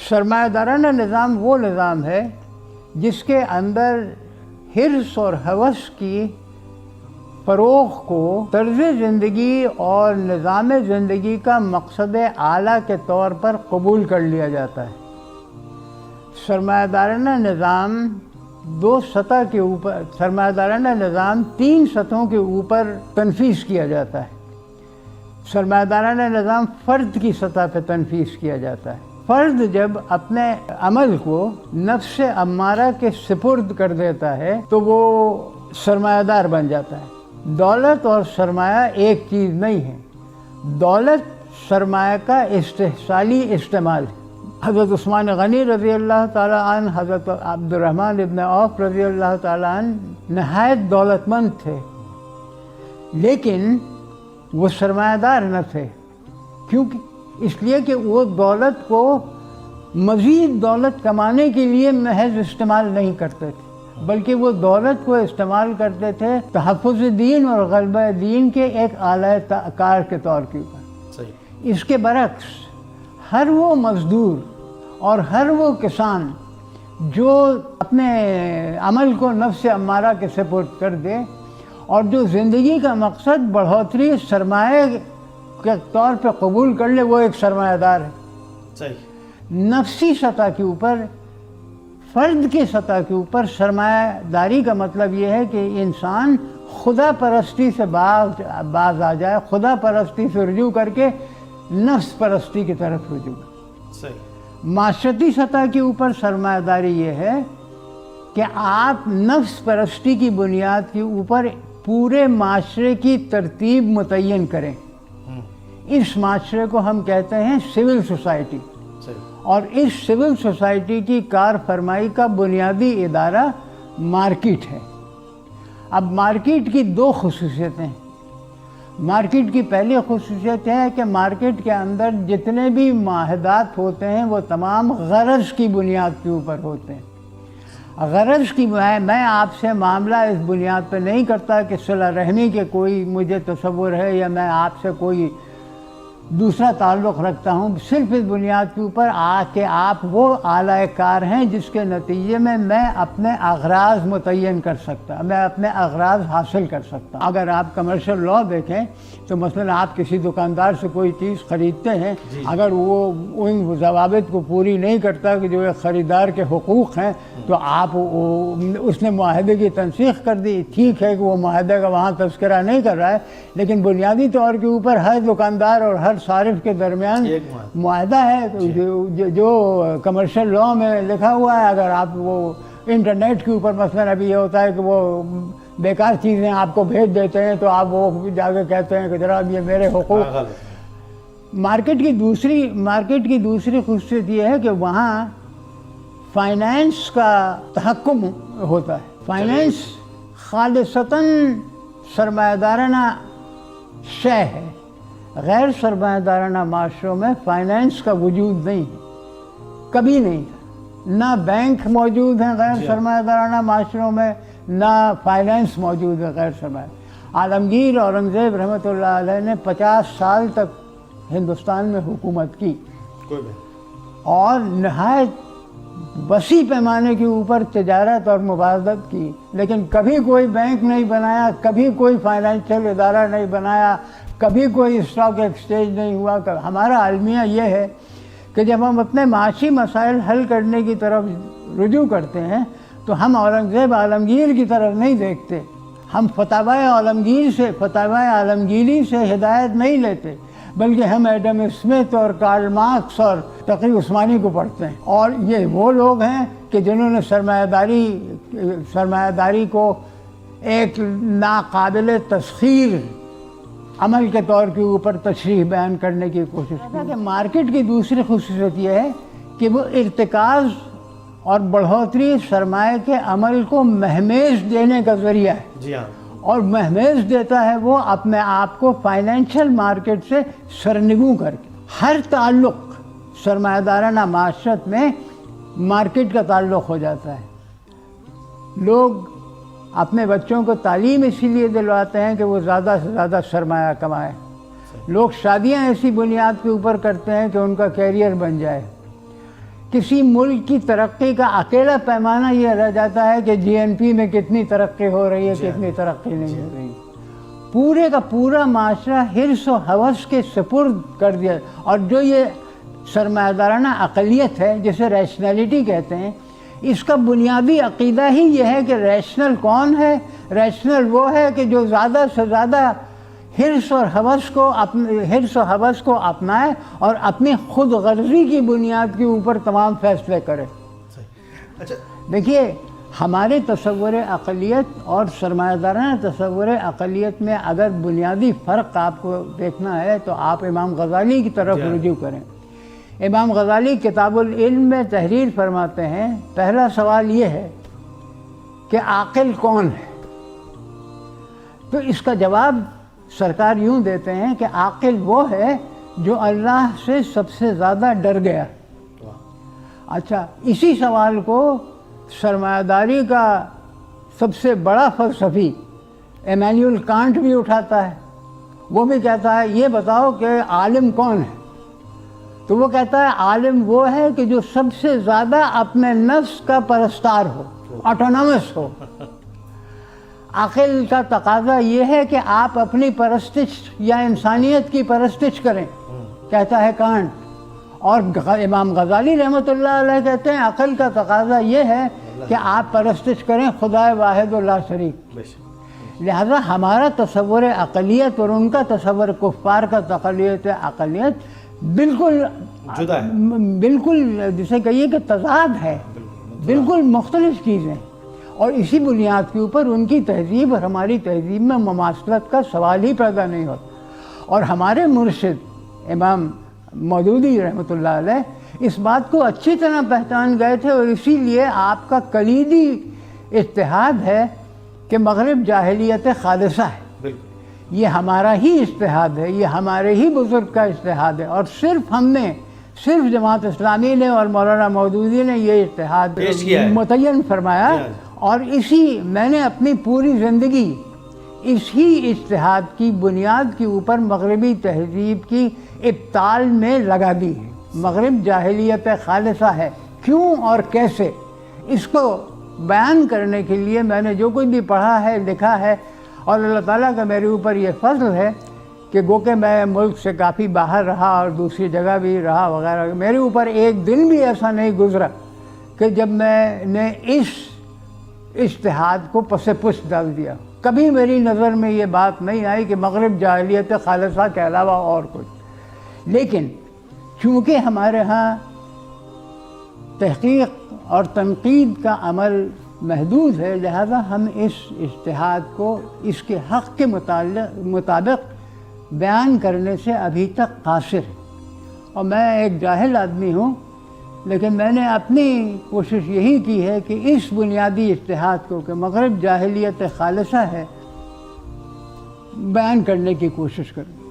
سرمایہ دارانہ نظام وہ نظام ہے جس کے اندر حرص اور ہوس کی فروغ کو طرز زندگی اور نظام زندگی کا مقصد اعلیٰ کے طور پر قبول کر لیا جاتا ہے۔ سرمایہ دارانہ نظام سرمایہ دارانہ نظام 3 سطحوں کے اوپر تنفیذ کیا جاتا ہے۔ سرمایہ دارانہ نظام فرد کی سطح پہ تنفیذ کیا جاتا ہے۔ فرد جب اپنے عمل کو نفس امارہ کے سپرد کر دیتا ہے تو وہ سرمایہ دار بن جاتا ہے۔ دولت اور سرمایہ ایک چیز نہیں ہے۔ دولت سرمایہ کا استحصالی استعمال ہے۔ حضرت عثمان غنی رضی اللہ تعالیٰ عنہ، حضرت عبد الرحمن ابن عوف رضی اللہ تعالیٰ عنہ نہایت دولت مند تھے، لیکن وہ سرمایہ دار نہ تھے۔ کیونکہ اس لیے کہ وہ دولت کو مزید دولت کمانے کے لیے محض استعمال نہیں کرتے تھے، بلکہ وہ دولت کو استعمال کرتے تھے تحفظ دین اور غلبہ دین کے ایک اعلیٰ کار کے طور کے اوپر۔ اس کے برعکس ہر وہ مزدور اور ہر وہ کسان جو اپنے عمل کو نفس امارہ کے سپرد کر دے اور جو زندگی کا مقصد بڑھوتری سرمایہ کے طور پہ قبول کر لے، وہ ایک سرمایہ دار ہے۔ نفسی سطح کے اوپر، فرد کی سطح کے اوپر سرمایہ داری کا مطلب یہ ہے کہ انسان خدا پرستی سے باز آ جائے، خدا پرستی سے رجوع کر کے نفس پرستی کی طرف رجوع کرے۔ معاشرتی سطح کے اوپر سرمایہ داری یہ ہے کہ آپ نفس پرستی کی بنیاد کے اوپر پورے معاشرے کی ترتیب متعین کریں۔ اس معاشرے کو ہم کہتے ہیں سول سوسائٹی، اور اس سول سوسائٹی کی کار فرمائی کا بنیادی ادارہ مارکیٹ ہے۔ اب مارکیٹ کی 2 خصوصیتیں ہیں۔ مارکیٹ کی پہلی خصوصیت ہے کہ مارکیٹ کے اندر جتنے بھی معاہدات ہوتے ہیں وہ تمام غرض کی بنیاد کے اوپر ہوتے ہیں۔ غرض کی میں آپ سے معاملہ اس بنیاد پہ نہیں کرتا کہ صلہ رحمی کے کوئی مجھے تصور ہے یا میں آپ سے کوئی دوسرا تعلق رکھتا ہوں، صرف اس بنیاد کے اوپر کہ آپ وہ اعلیٰ کار ہیں جس کے نتیجے میں اپنے اغراض متعین کر سکتا، میں اپنے اغراض حاصل کر سکتا۔ اگر آپ کمرشل لاء دیکھیں تو مثلا آپ کسی دکاندار سے کوئی چیز خریدتے ہیں، اگر وہ ان ضوابط کو پوری نہیں کرتا کہ جو ایک خریدار کے حقوق ہیں، تو آپ اس نے معاہدے کی تنسیخ کر دی۔ ٹھیک ہے کہ وہ معاہدے کا وہاں تذکرہ نہیں کر رہا ہے، لیکن بنیادی طور کے اوپر ہر دکاندار اور ہر صارف کے درمیان معاہدہ ہے جو کمرشل لاء میں لکھا ہوا ہے۔ اگر آپ وہ انٹرنیٹ کے اوپر مثلا ابھی یہ ہوتا ہے کہ وہ بیکار چیزیں آپ کو بھیج دیتے ہیں تو آپ وہ جا کے کہتے ہیں کہ جناب یہ میرے حقوق۔ مارکیٹ کی دوسری خصوصیت یہ ہے کہ وہاں فائنینس کا تحکم ہوتا ہے۔ فائنینس خالصتاً سرمایہ دارانہ شے ہے۔ غیر سرمایہ دارانہ معاشروں میں فائنینس کا وجود نہیں ہے، کبھی نہیں تھا۔ نہ بینک موجود ہیں غیر سرمایہ دارانہ معاشروں میں، نہ فائنینس موجود ہے غیر سرمایہ۔ عالمگیر اورنگزیب رحمۃ اللہ علیہ نے 50 سال تک ہندوستان میں حکومت کی اور نہایت وسیع پیمانے کے اوپر تجارت اور مبادلت کی، لیکن کبھی کوئی بینک نہیں بنایا، کبھی کوئی فائنینشیل ادارہ نہیں بنایا، کبھی کوئی اسٹاک ایکسچینج نہیں ہوا۔ ہمارا المیہ یہ ہے کہ جب ہم اپنے معاشی مسائل حل کرنے کی طرف رجوع کرتے ہیں تو ہم اورنگزیب عالمگیر کی طرف نہیں دیکھتے، ہم فتاوی عالمگیری سے ہدایت نہیں لیتے، بلکہ ہم ایڈم اسمتھ اور کارل مارکس اور تقی عثمانی کو پڑھتے ہیں۔ اور یہ وہ لوگ ہیں کہ جنہوں نے سرمایہ داری کو ایک ناقابل تسخیر عمل کے طور کے اوپر تشریح بیان کرنے کی کوشش کی۔ کہ مارکیٹ کی دوسری خصوصیت یہ ہے کہ وہ ارتکاز اور بڑھوتری سرمایہ کے عمل کو مہمیز دینے کا ذریعہ ہے۔ اور مہمیز دیتا ہے وہ اپنے آپ کو فائنینشیل مارکیٹ سے سرنگوں کر کے۔ ہر تعلق سرمایہ دارانہ معاشرت میں مارکیٹ کا تعلق ہو جاتا ہے۔ لوگ اپنے بچوں کو تعلیم اسی لیے دلواتے ہیں کہ وہ زیادہ سے زیادہ سرمایہ کمائے۔ لوگ شادیاں ایسی بنیاد کے اوپر کرتے ہیں کہ ان کا کیریئر بن جائے۔ کسی ملک کی ترقی کا اکیلا پیمانہ یہ رہ جاتا ہے کہ جی این پی میں کتنی ترقی ہو رہی ہے، کتنی ترقی نہیں ہو رہی. پورے کا پورا معاشرہ حرص و ہوس کے سپرد کر دیا. اور جو یہ سرمایہ دارانہ اقلیت ہے جسے ریشنلٹی کہتے ہیں، اس کا بنیادی عقیدہ ہی یہ ہے کہ ریشنل کون ہے؟ ریشنل وہ ہے کہ جو زیادہ سے زیادہ حرص و ہوس کو اپنائے اور اپنی خود غرضی کی بنیاد کے اوپر تمام فیصلے کرے. اچھا دیکھیے، ہمارے تصور اقلیت اور سرمایہ دارانہ تصور اقلیت میں اگر بنیادی فرق آپ کو دیکھنا ہے تو آپ امام غزالی کی طرف رجوع کریں. امام غزالی کتاب العلم میں تحریر فرماتے ہیں، پہلا سوال یہ ہے کہ عاقل کون ہے؟ تو اس کا جواب سرکار یوں دیتے ہیں کہ عاقل وہ ہے جو اللہ سے سب سے زیادہ ڈر گیا. اچھا، اسی سوال کو سرمایہ داری کا سب سے بڑا فلسفی ایمینوئل کانٹ بھی اٹھاتا ہے. وہ بھی کہتا ہے یہ بتاؤ کہ عالم کون ہے؟ تو وہ کہتا ہے عالم وہ ہے کہ جو سب سے زیادہ اپنے نفس کا پرستار ہو، آٹونومس ہو. عقل کا تقاضا یہ ہے کہ آپ اپنی پرستش یا انسانیت کی پرستش کریں، کہتا ہے کانٹ. اور امام غزالی رحمۃ اللہ علیہ کہتے ہیں عقل کا تقاضا یہ ہے کہ آپ پرستش کریں خدا واحد و لا شریک. لہذا ہمارا تصور اقلیت اور ان کا تصور کفار کا اقلیت بالکل جدا ہے، بالکل جسے کہیے کہ تضاد ہے، بالکل مختلف چیزیں. اور اسی بنیاد کے اوپر ان کی تہذیب اور ہماری تہذیب میں مماثلت کا سوال ہی پیدا نہیں ہوتا. اور ہمارے مرشد امام مودودی رحمۃ اللہ علیہ اس بات کو اچھی طرح پہچان گئے تھے، اور اسی لیے آپ کا کلیدی اجتہاد ہے کہ مغرب جاہلیت خالصہ ہے. یہ ہمارا ہی اجتہاد ہے، یہ ہمارے ہی بزرگ کا اجتہاد ہے، اور صرف جماعت اسلامی نے اور مولانا مودودی نے یہ اجتہاد متعین فرمایا. اور میں نے اپنی پوری زندگی اسی اجتہاد کی بنیاد کے اوپر مغربی تہذیب کی ابطال میں لگا دی ہے. مغرب جاہلیت خالصہ ہے، کیوں اور کیسے، اس کو بیان کرنے کے لیے میں نے جو کچھ بھی پڑھا ہے، لکھا ہے، اور اللہ تعالیٰ کا میرے اوپر یہ فضل ہے کہ گو کہ میں ملک سے کافی باہر رہا اور دوسری جگہ بھی رہا وغیرہ، میرے اوپر ایک دن بھی ایسا نہیں گزرا کہ جب میں نے اس اجتہاد کو پس پش ڈال دیا. کبھی میری نظر میں یہ بات نہیں آئی کہ مغرب جاہلیت خالصہ کے علاوہ اور کچھ. لیکن چونکہ ہمارے ہاں تحقیق اور تنقید کا عمل محدود ہے، لہذا ہم اس اجتہاد کو اس کے حق کے مطابق بیان کرنے سے ابھی تک قاصر ہیں. اور میں ایک جاہل آدمی ہوں، لیکن میں نے اپنی کوشش یہی کی ہے کہ اس بنیادی اجتہاد کو کہ مغرب جاہلیت خالصہ ہے بیان کرنے کی کوشش کروں.